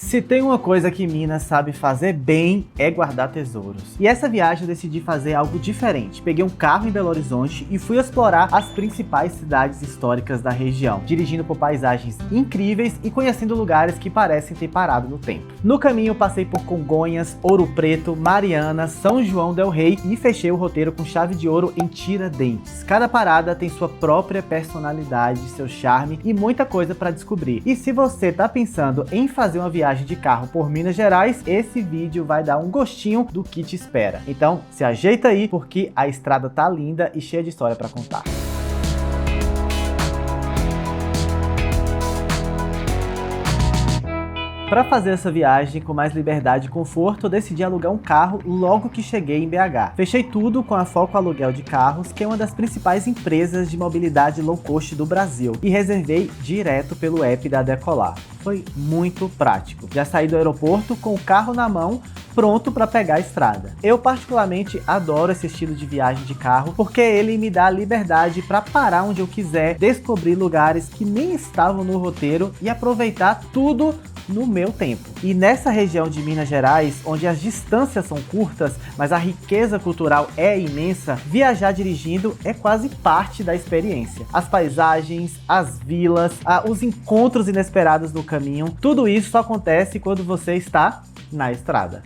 Se tem uma coisa que Minas sabe fazer bem, é guardar tesouros. E essa viagem eu decidi fazer algo diferente. Peguei um carro em Belo Horizonte e fui explorar as principais cidades históricas da região, dirigindo por paisagens incríveis e conhecendo lugares que parecem ter parado no tempo. No caminho passei por Congonhas, Ouro Preto, Mariana, São João del Rei e fechei o roteiro com chave de ouro em Tiradentes. Cada parada tem sua própria personalidade, seu charme e muita coisa para descobrir. E se você tá pensando em fazer uma viagem de carro por Minas Gerais, esse vídeo vai dar um gostinho do que te espera. Então se ajeita aí, porque a estrada tá linda e cheia de história para contar. Para fazer essa viagem com mais liberdade e conforto, eu decidi alugar um carro logo que cheguei em BH. Fechei tudo com a Foco Aluguel de Carros, que é uma das principais empresas de mobilidade low cost do Brasil, e reservei direto pelo app da Decolar. Foi muito prático. Já saí do aeroporto com o carro na mão, pronto para pegar a estrada. Eu particularmente adoro esse estilo de viagem de carro, porque ele me dá liberdade para parar onde eu quiser, descobrir lugares que nem estavam no roteiro e aproveitar tudo no meu tempo. E nessa região de Minas Gerais, onde as distâncias são curtas, mas a riqueza cultural é imensa, viajar dirigindo é quase parte da experiência. As paisagens, as vilas, os encontros inesperados no caminho, tudo isso só acontece quando você está na estrada.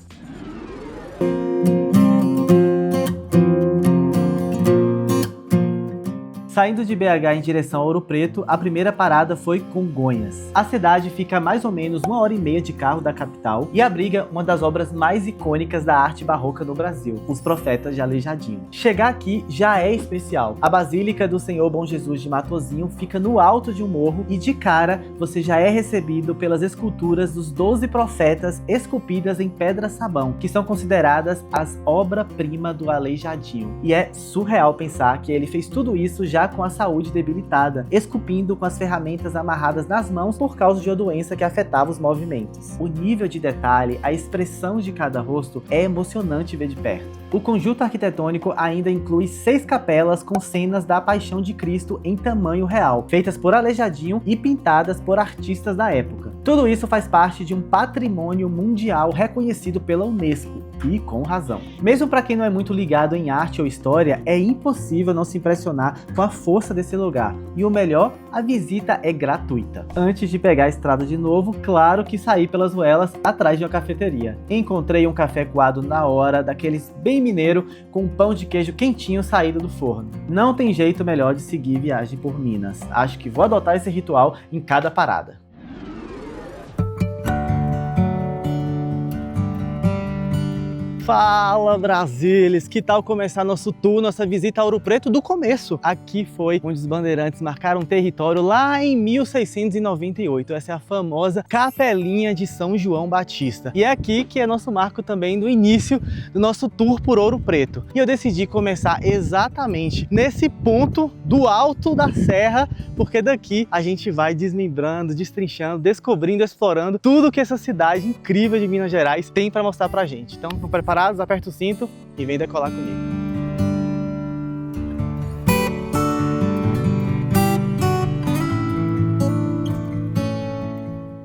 Saindo de BH em direção a Ouro Preto, a primeira parada foi Congonhas. A cidade fica a mais ou menos 1h30 de carro da capital e abriga uma das obras mais icônicas da arte barroca no Brasil, os Profetas de Aleijadinho. Chegar aqui já é especial. A Basílica do Senhor Bom Jesus de Matozinho fica no alto de um morro e de cara você já é recebido pelas esculturas dos 12 profetas esculpidas em pedra-sabão, que são consideradas as obra-prima do Aleijadinho. E é surreal pensar que ele fez tudo isso já com a saúde debilitada, esculpindo com as ferramentas amarradas nas mãos por causa de uma doença que afetava os movimentos. O nível de detalhe, a expressão de cada rosto é emocionante ver de perto. O conjunto arquitetônico ainda inclui 6 capelas com cenas da Paixão de Cristo em tamanho real, feitas por Aleijadinho e pintadas por artistas da época. Tudo isso faz parte de um patrimônio mundial reconhecido pela Unesco, e com razão. Mesmo para quem não é muito ligado em arte ou história, é impossível não se impressionar com a força desse lugar. E o melhor, a visita é gratuita. Antes de pegar a estrada de novo, claro que saí pelas ruelas atrás de uma cafeteria. Encontrei um café coado na hora, daqueles bem mineiro, com um pão de queijo quentinho saído do forno. Não tem jeito melhor de seguir viagem por Minas. Acho que vou adotar esse ritual em cada parada. Fala, Brasilis! Que tal começar nosso tour, nossa visita a Ouro Preto do começo? Aqui foi onde os bandeirantes marcaram território lá em 1698. Essa é a famosa Capelinha de São João Batista. E é aqui que é nosso marco também do início do nosso tour por Ouro Preto. E eu decidi começar exatamente nesse ponto do alto da serra, porque daqui a gente vai desmembrando, destrinchando, descobrindo, explorando tudo que essa cidade incrível de Minas Gerais tem para mostrar pra gente. Então, vamos preparados? Aperta o cinto e vem decolar comigo.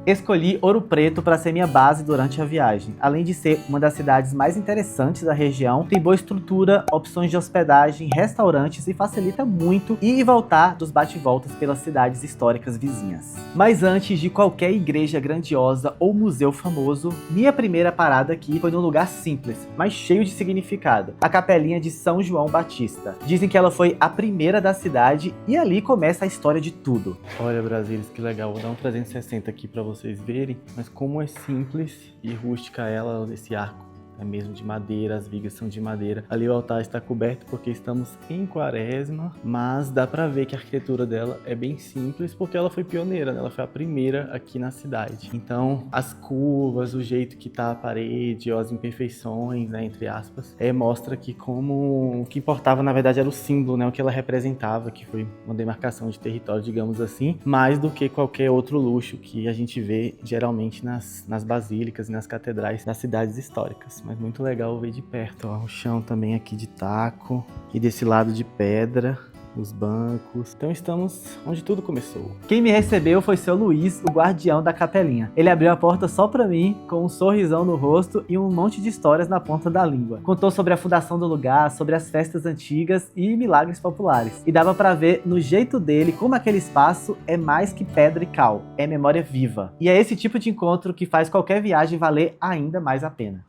Escolhi Ouro Preto para ser minha base durante a viagem. Além de ser uma das cidades mais interessantes da região, tem boa estrutura, opções de hospedagem, restaurantes e facilita muito ir e voltar dos bate-voltas pelas cidades históricas vizinhas. Mas antes de qualquer igreja grandiosa ou museu famoso, minha primeira parada aqui foi num lugar simples, mas cheio de significado, a Capelinha de São João Batista. Dizem que ela foi a primeira da cidade e ali começa a história de tudo. Olha, Brasilis, que legal, vou dar um 360 aqui para vocês verem, mas como é simples e rústica ela, esse arco. É mesmo de madeira, as vigas são de madeira. Ali o altar está coberto porque estamos em quaresma, mas dá pra ver que a arquitetura dela é bem simples porque ela foi pioneira, né? Ela foi a primeira aqui na cidade. Então, as curvas, o jeito que tá a parede, as imperfeições, né, entre aspas, mostra que como o que importava na verdade era o símbolo, né, o que ela representava, que foi uma demarcação de território, digamos assim, mais do que qualquer outro luxo que a gente vê geralmente nas basílicas e nas catedrais das cidades históricas. Mas muito legal ver de perto, ó. O chão também aqui de taco e desse lado de pedra. os bancos. Então estamos onde tudo começou. Quem me recebeu foi seu Luiz, o guardião da capelinha. Ele abriu a porta só pra mim, com um sorrisão no rosto e um monte de histórias na ponta da língua. Contou sobre a fundação do lugar, sobre as festas antigas e milagres populares. E dava pra ver no jeito dele como aquele espaço é mais que pedra e cal, é memória viva. E é esse tipo de encontro que faz qualquer viagem valer ainda mais a pena.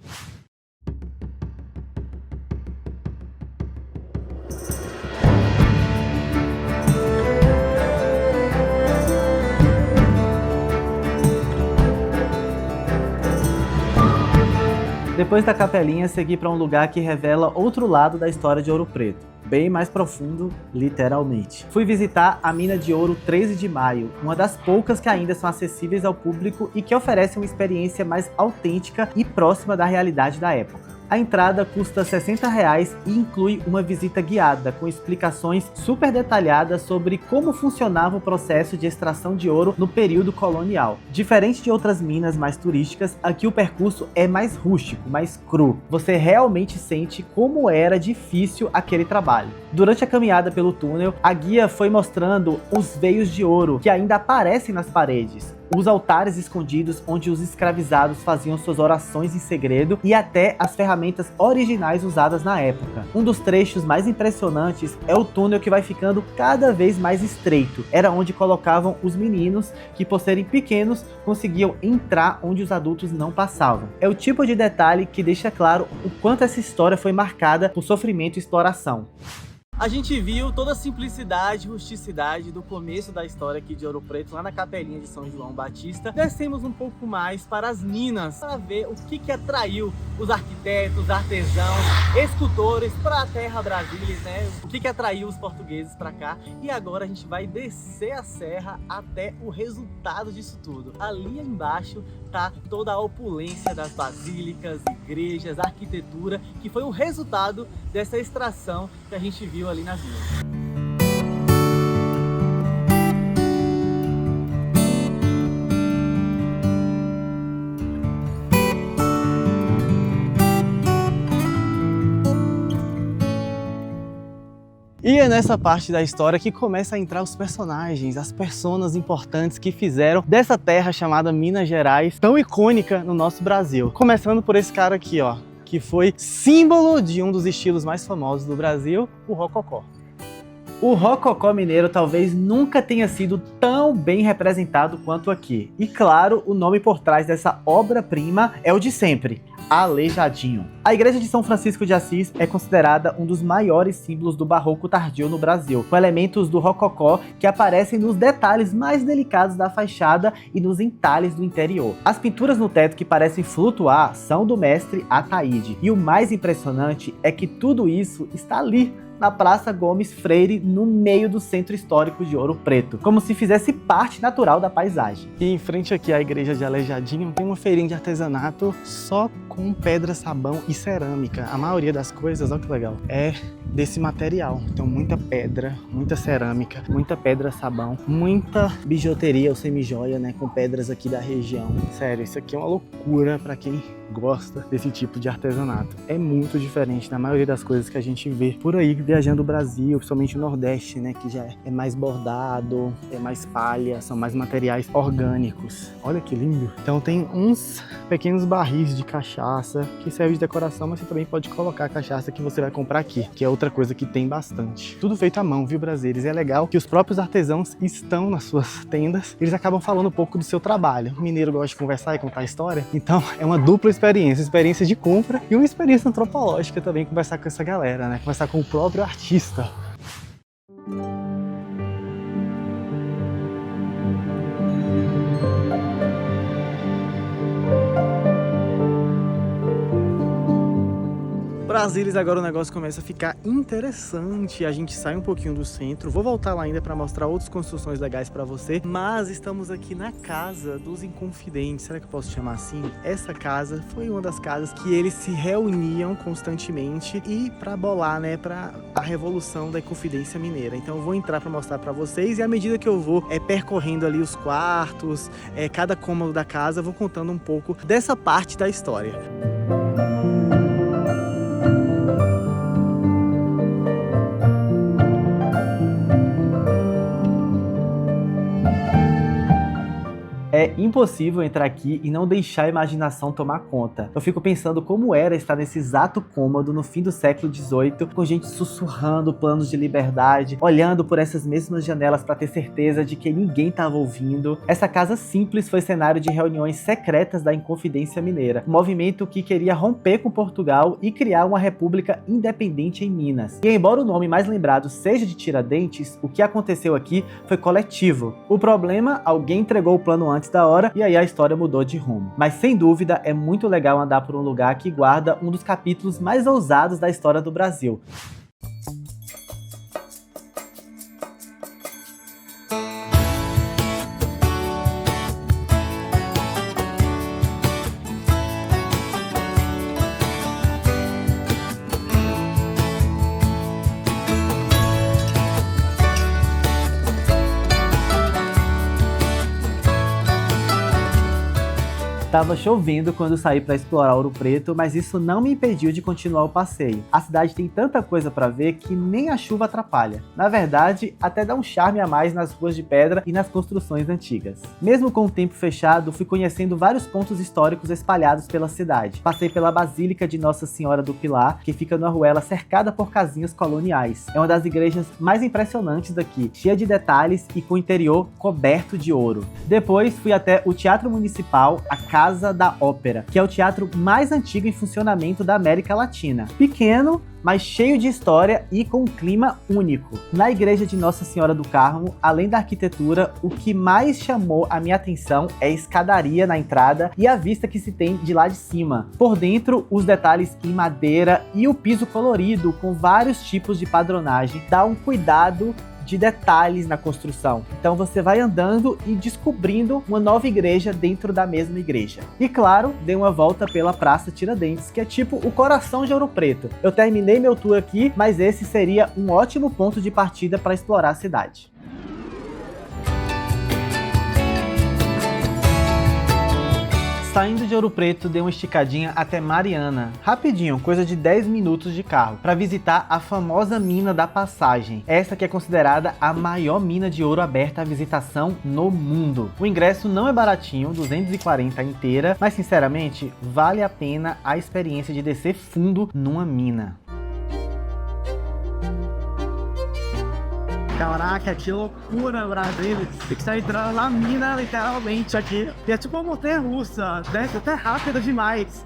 Depois da capelinha, segui para um lugar que revela outro lado da história de Ouro Preto, bem mais profundo, literalmente. Fui visitar a mina de ouro 13 de Maio, uma das poucas que ainda são acessíveis ao público e que oferece uma experiência mais autêntica e próxima da realidade da época. A entrada custa R$ 60 e inclui uma visita guiada com explicações super detalhadas sobre como funcionava o processo de extração de ouro no período colonial. Diferente de outras minas mais turísticas, aqui o percurso é mais rústico, mais cru. Você realmente sente como era difícil aquele trabalho. Durante a caminhada pelo túnel, a guia foi mostrando os veios de ouro que ainda aparecem nas paredes, os altares escondidos onde os escravizados faziam suas orações em segredo e até as ferramentas originais usadas na época. Um dos trechos mais impressionantes é o túnel que vai ficando cada vez mais estreito. Era onde colocavam os meninos que, por serem pequenos, conseguiam entrar onde os adultos não passavam. É o tipo de detalhe que deixa claro o quanto essa história foi marcada por sofrimento e exploração. A gente viu toda a simplicidade e rusticidade do começo da história aqui de Ouro Preto, lá na capelinha de São João Batista. Descemos um pouco mais para as minas, para ver o que atraiu os arquitetos, artesãos, escultores para a terra Brasília, né? O que atraiu os portugueses para cá. E agora a gente vai descer a serra até o resultado disso tudo. Ali embaixo tá toda a opulência das basílicas, igrejas, arquitetura, que foi o resultado dessa extração que a gente viu ali nas minas. E é nessa parte da história que começa a entrar os personagens, as personas importantes que fizeram dessa terra chamada Minas Gerais tão icônica no nosso Brasil. Começando por esse cara aqui, ó, que foi símbolo de um dos estilos mais famosos do Brasil, o Rococó. O Rococó mineiro talvez nunca tenha sido tão bem representado quanto aqui. E claro, o nome por trás dessa obra-prima é o de sempre: Aleijadinho. A igreja de São Francisco de Assis é considerada um dos maiores símbolos do barroco tardio no Brasil, com elementos do rococó que aparecem nos detalhes mais delicados da fachada e nos entalhes do interior. As pinturas no teto que parecem flutuar são do mestre Ataíde, e o mais impressionante é que tudo isso está ali, na Praça Gomes Freire, no meio do centro histórico de Ouro Preto, como se fizesse parte natural da paisagem. E em frente aqui à igreja de Aleijadinho tem uma feirinha de artesanato só com pedra, sabão e cerâmica. A maioria das coisas, olha que legal, é desse material. Então muita pedra, muita cerâmica, muita pedra, sabão, muita bijuteria ou semijoia, né, com pedras aqui da região. Sério, isso aqui é uma loucura para quem gosta desse tipo de artesanato. É muito diferente da maioria das coisas que a gente vê por aí viajando o Brasil, principalmente o Nordeste, né, que já é mais bordado, é mais palha, são mais materiais orgânicos. Olha que lindo! Então tem uns pequenos barris de cachaça que serve de decoração, mas você também pode colocar a cachaça que você vai comprar aqui, que é outra coisa que tem bastante. Tudo feito à mão, viu, brasileiros? E é legal que os próprios artesãos estão nas suas tendas, eles acabam falando um pouco do seu trabalho. O mineiro gosta de conversar e contar história, então é uma dupla experiência de compra e uma experiência antropológica também, conversar com essa galera, né? Conversar com o próprio artista. Brasília, agora o negócio começa a ficar interessante. A gente sai um pouquinho do centro. Vou voltar lá ainda para mostrar outras construções legais para você. Mas estamos aqui na casa dos Inconfidentes. Será que eu posso chamar assim? Essa casa foi uma das casas que eles se reuniam constantemente e para bolar, né, para a revolução da Inconfidência Mineira. Então eu vou entrar para mostrar para vocês e à medida que eu vou percorrendo ali os quartos, cada cômodo da casa, eu vou contando um pouco dessa parte da história. impossível entrar aqui e não deixar a imaginação tomar conta. Eu fico pensando como era estar nesse exato cômodo no fim do século XVIII, com gente sussurrando planos de liberdade, olhando por essas mesmas janelas para ter certeza de que ninguém estava ouvindo. Essa casa simples foi cenário de reuniões secretas da Inconfidência Mineira, um movimento que queria romper com Portugal e criar uma república independente em Minas. E embora o nome mais lembrado seja de Tiradentes, o que aconteceu aqui foi coletivo. O problema, alguém entregou o plano antes da hora e aí a história mudou de rumo. Mas sem dúvida é muito legal andar por um lugar que guarda um dos capítulos mais ousados da história do Brasil. Tava chovendo quando eu saí para explorar Ouro Preto, mas isso não me impediu de continuar o passeio. A cidade tem tanta coisa para ver que nem a chuva atrapalha. Na verdade, até dá um charme a mais nas ruas de pedra e nas construções antigas. Mesmo com o tempo fechado, fui conhecendo vários pontos históricos espalhados pela cidade. Passei pela Basílica de Nossa Senhora do Pilar, que fica numa ruela cercada por casinhas coloniais. É uma das igrejas mais impressionantes daqui, cheia de detalhes e com o interior coberto de ouro. Depois fui até o Teatro Municipal, a Casa da Ópera, que é o teatro mais antigo em funcionamento da América Latina. Pequeno, mas cheio de história e com um clima único. Na igreja de Nossa Senhora do Carmo, além da arquitetura, o que mais chamou a minha atenção é a escadaria na entrada e a vista que se tem de lá de cima. Por dentro, os detalhes em madeira e o piso colorido com vários tipos de padronagem dá um cuidado de detalhes na construção. Então você vai andando e descobrindo uma nova igreja dentro da mesma igreja. E claro, dei uma volta pela Praça Tiradentes, que é tipo o coração de Ouro Preto. Eu terminei meu tour aqui, mas esse seria um ótimo ponto de partida para explorar a cidade. Saindo de Ouro Preto, dei uma esticadinha até Mariana, rapidinho, coisa de 10 minutos de carro, para visitar a famosa Mina da Passagem, essa que é considerada a maior mina de ouro aberta à visitação no mundo. O ingresso não é baratinho, 240 inteira, mas sinceramente, vale a pena a experiência de descer fundo numa mina. Caraca, que loucura, Brasil. Tem que estar entrando na mina, literalmente, aqui. E é tipo uma montanha-russa, desce até rápido demais.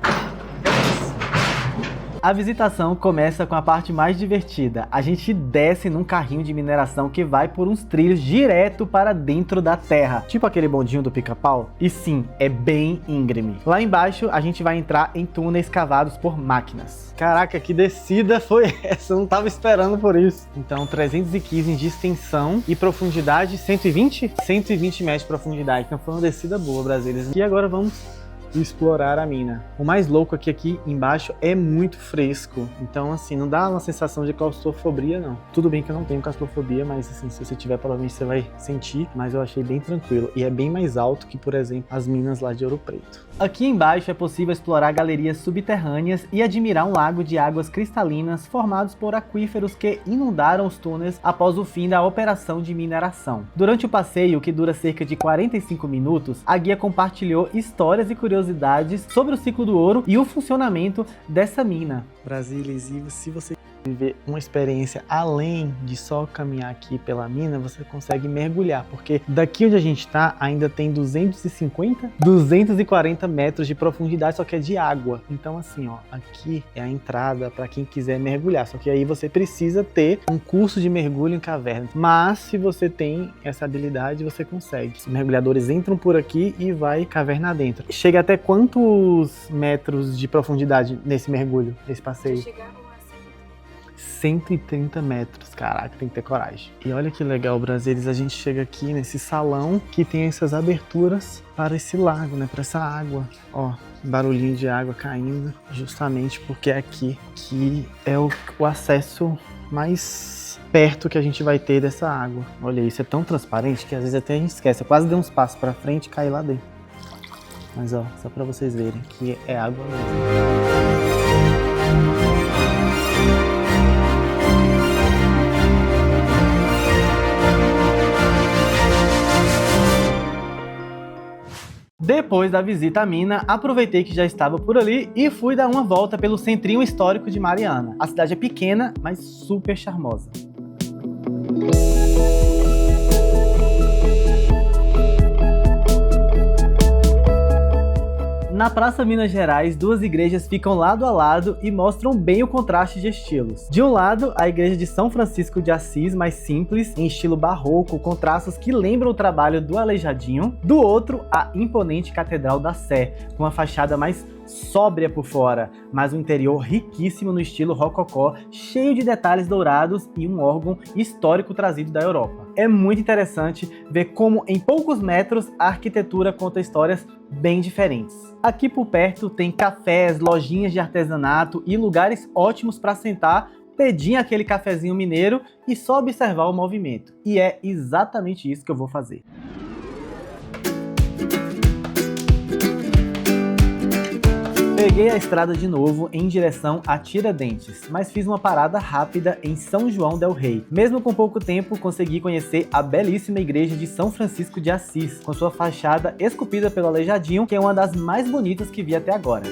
A visitação começa com a parte mais divertida. A gente desce num carrinho de mineração que vai por uns trilhos direto para dentro da terra. Tipo aquele bondinho do Pica-Pau. E sim, é bem íngreme. Lá embaixo, a gente vai entrar em túneis cavados por máquinas. Caraca, que descida foi essa? Eu não tava esperando por isso. Então, 315 de extensão e profundidade 120? 120 metros de profundidade. Então foi uma descida boa, brasileiros. E agora vamos explorar a mina. O mais louco aqui embaixo é muito fresco, então assim, não dá uma sensação de claustrofobia não. Tudo bem que eu não tenho claustrofobia, mas assim, se você tiver, provavelmente você vai sentir, mas eu achei bem tranquilo e é bem mais alto que, por exemplo, as minas lá de Ouro Preto. Aqui embaixo é possível explorar galerias subterrâneas e admirar um lago de águas cristalinas formados por aquíferos que inundaram os túneis após o fim da operação de mineração. Durante o passeio, que dura cerca de 45 minutos, a guia compartilhou histórias e curiosidades sobre o ciclo do ouro e o funcionamento dessa mina. Brasilis, e se você viver uma experiência além de só caminhar aqui pela mina, você consegue mergulhar, porque daqui onde a gente tá ainda tem 240 metros de profundidade, só que é de água. Então assim, ó, aqui é a entrada para quem quiser mergulhar, só que aí você precisa ter um curso de mergulho em cavernas, mas se você tem essa habilidade, você consegue. Os mergulhadores entram por aqui e vai caverna dentro. Chega até quantos metros de profundidade nesse mergulho, nesse passeio? 130 metros, caraca, tem que ter coragem. E olha que legal, brasileiros, a gente chega aqui nesse salão que tem essas aberturas para esse lago, né, para essa água. Ó, barulhinho de água caindo, justamente porque é aqui que é o acesso mais perto que a gente vai ter dessa água. Olha, isso é tão transparente que às vezes até a gente esquece. Eu quase dei uns passos para frente e caí lá dentro. Mas ó, só para vocês verem que é água mesmo. Depois da visita à mina, aproveitei que já estava por ali e fui dar uma volta pelo centrinho histórico de Mariana. A cidade é pequena, mas super charmosa. Na Praça Minas Gerais, duas igrejas ficam lado a lado e mostram bem o contraste de estilos. De um lado, a igreja de São Francisco de Assis, mais simples, em estilo barroco, com traços que lembram o trabalho do Aleijadinho. Do outro, a imponente Catedral da Sé, com uma fachada mais sóbria por fora, mas um interior riquíssimo no estilo rococó, cheio de detalhes dourados e um órgão histórico trazido da Europa. É muito interessante ver como em poucos metros a arquitetura conta histórias bem diferentes. Aqui por perto tem cafés, lojinhas de artesanato e lugares ótimos para sentar, pedir aquele cafezinho mineiro e só observar o movimento. E é exatamente isso que eu vou fazer. Peguei a estrada de novo em direção a Tiradentes, mas fiz uma parada rápida em São João del Rei. Mesmo com pouco tempo, consegui conhecer a belíssima igreja de São Francisco de Assis, com sua fachada esculpida pelo Aleijadinho, que é uma das mais bonitas que vi até agora.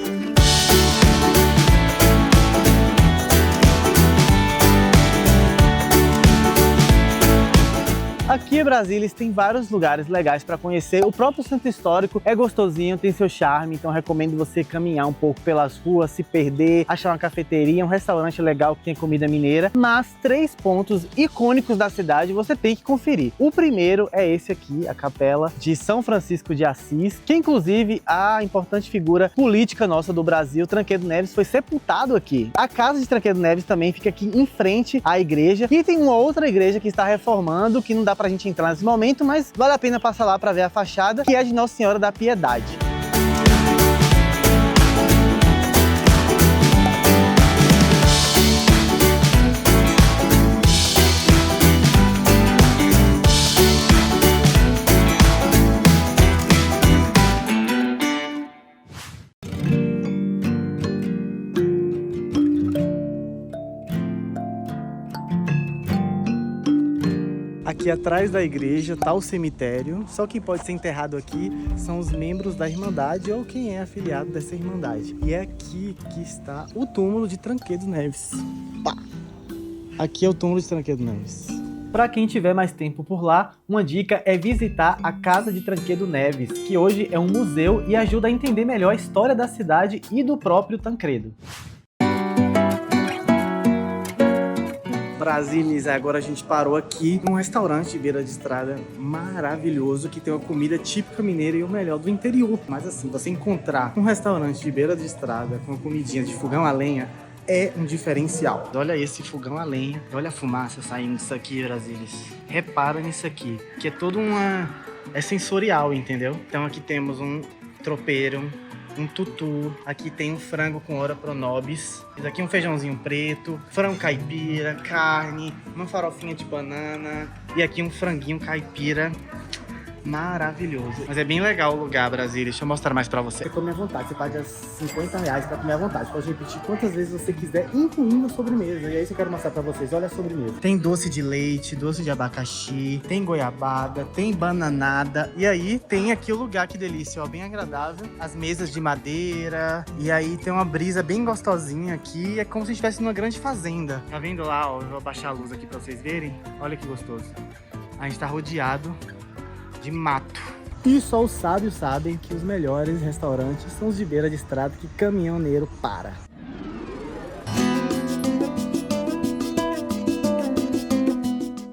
Aqui em Brasília tem vários lugares legais para conhecer. O próprio centro histórico é gostosinho, tem seu charme, então recomendo você caminhar um pouco pelas ruas, se perder, achar uma cafeteria, um restaurante legal que tem comida mineira. Mas 3 pontos icônicos da cidade você tem que conferir. O primeiro é esse aqui, a Capela de São Francisco de Assis, que inclusive a importante figura política nossa do Brasil, Tancredo Neves, foi sepultado aqui. A casa de Tancredo Neves também fica aqui em frente à igreja, e tem uma outra igreja que está reformando, que não dá pra gente entrar nesse momento, mas vale a pena passar lá para ver a fachada, que é de Nossa Senhora da Piedade. Aqui atrás da igreja está o cemitério, só quem pode ser enterrado aqui são os membros da Irmandade ou quem é afiliado dessa Irmandade. E é aqui que está o túmulo de Tancredo Neves. Pá! Aqui é o túmulo de Tancredo Neves. Para quem tiver mais tempo por lá, uma dica é visitar a Casa de Tancredo Neves, que hoje é um museu e ajuda a entender melhor a história da cidade e do próprio Tancredo. Brasília, agora a gente parou aqui num restaurante de beira de estrada maravilhoso, que tem uma comida típica mineira e o melhor do interior. Mas assim, você encontrar um restaurante de beira de estrada com uma comidinha de fogão a lenha é um diferencial. Olha esse fogão a lenha, olha a fumaça saindo disso aqui, Brasília. Repara nisso aqui, que é todo é sensorial, entendeu? Então aqui temos um tropeiro, um tutu, aqui tem um frango com ora pro nobis, isso aqui um feijãozinho preto, frango caipira, carne, uma farofinha de banana e aqui um franguinho caipira. Maravilhoso. Mas é bem legal o lugar, Brasília. Deixa eu mostrar mais pra você. Você come à vontade, você paga R$50 pra comer à vontade. Pode repetir quantas vezes você quiser, incluindo a sobremesa. E é isso que eu quero mostrar pra vocês. Olha a sobremesa. Tem doce de leite, doce de abacaxi, tem goiabada, tem bananada. E aí tem aqui o lugar, que delícia, ó, bem agradável. As mesas de madeira. E aí tem uma brisa bem gostosinha aqui. É como se estivesse numa grande fazenda. Tá vendo lá, ó? Eu vou abaixar a luz aqui pra vocês verem. Olha que gostoso. A gente tá rodeado de mato. E só os sábios sabem que os melhores restaurantes são os de beira de estrada que caminhoneiro para.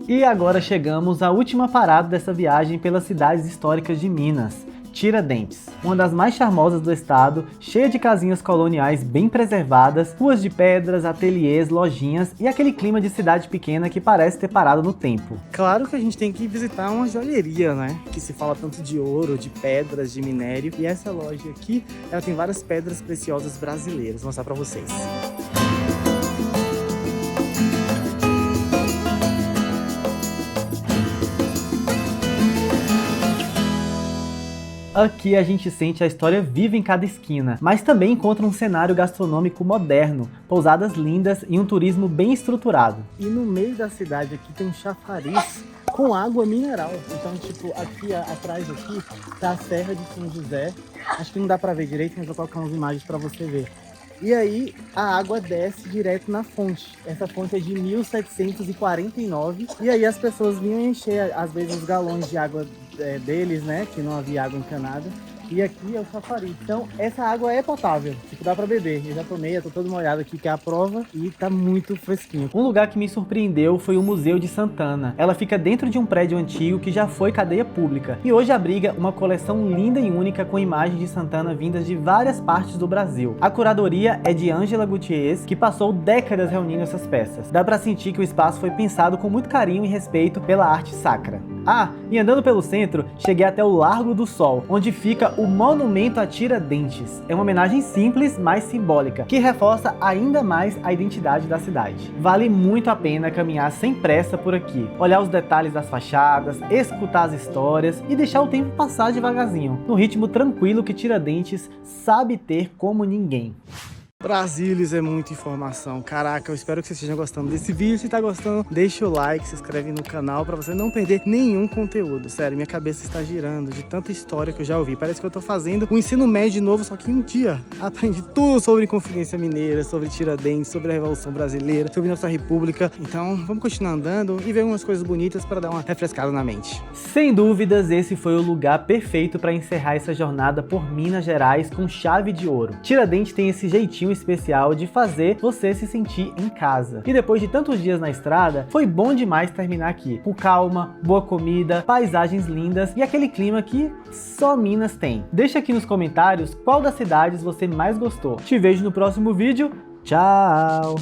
E agora chegamos à última parada dessa viagem pelas cidades históricas de Minas, Tiradentes, uma das mais charmosas do estado, cheia de casinhas coloniais bem preservadas, ruas de pedras, ateliês, lojinhas e aquele clima de cidade pequena que parece ter parado no tempo. Claro que a gente tem que visitar uma joalheria, né? Que se fala tanto de ouro, de pedras, de minério. E essa loja aqui, ela tem várias pedras preciosas brasileiras. Vou mostrar pra vocês. Aqui a gente sente a história viva em cada esquina, mas também encontra um cenário gastronômico moderno, pousadas lindas e um turismo bem estruturado. E no meio da cidade aqui tem um chafariz com água mineral. Então, tipo, aqui atrás aqui tá a Serra de São José. Acho que não dá pra ver direito, mas vou colocar umas imagens pra você ver. E aí a água desce direto na fonte. Essa fonte é de 1749. E aí as pessoas vinham encher, às vezes, os galões de água deles, né? Que não havia água encanada. E aqui é o chafariz. Então, essa água é potável. Tipo, dá pra beber. Eu já tomei, eu tô todo molhado aqui, que é a prova. E tá muito fresquinho. Um lugar que me surpreendeu foi o Museu de Santana. Ela fica dentro de um prédio antigo que já foi cadeia pública. E hoje abriga uma coleção linda e única com imagens de Santana vindas de várias partes do Brasil. A curadoria é de Ângela Gutierrez, que passou décadas reunindo essas peças. Dá pra sentir que o espaço foi pensado com muito carinho e respeito pela arte sacra. Ah, e andando pelo centro, cheguei até o Largo do Sol, onde fica o Monumento a Tiradentes. É uma homenagem simples, mas simbólica, que reforça ainda mais a identidade da cidade. Vale muito a pena caminhar sem pressa por aqui, olhar os detalhes das fachadas, escutar as histórias e deixar o tempo passar devagarzinho, no ritmo tranquilo que Tiradentes sabe ter como ninguém. Brasília é muita informação. Caraca, eu espero que vocês estejam gostando desse vídeo. Se tá gostando, deixa o like, se inscreve no canal pra você não perder nenhum conteúdo. Sério, minha cabeça está girando de tanta história que eu já ouvi. Parece que eu tô fazendo um ensino médio de novo, só que em um dia aprendi tudo sobre Inconfidência Mineira, sobre Tiradentes, sobre a Revolução Brasileira, sobre nossa República. Então, vamos continuar andando e ver umas coisas bonitas para dar uma refrescada na mente. Sem dúvidas, esse foi o lugar perfeito para encerrar essa jornada por Minas Gerais com chave de ouro. Tiradentes tem esse jeitinho especial de fazer você se sentir em casa. E depois de tantos dias na estrada, foi bom demais terminar aqui, com calma, boa comida, paisagens lindas e aquele clima que só Minas tem. Deixa aqui nos comentários qual das cidades você mais gostou. Te vejo no próximo vídeo. Tchau!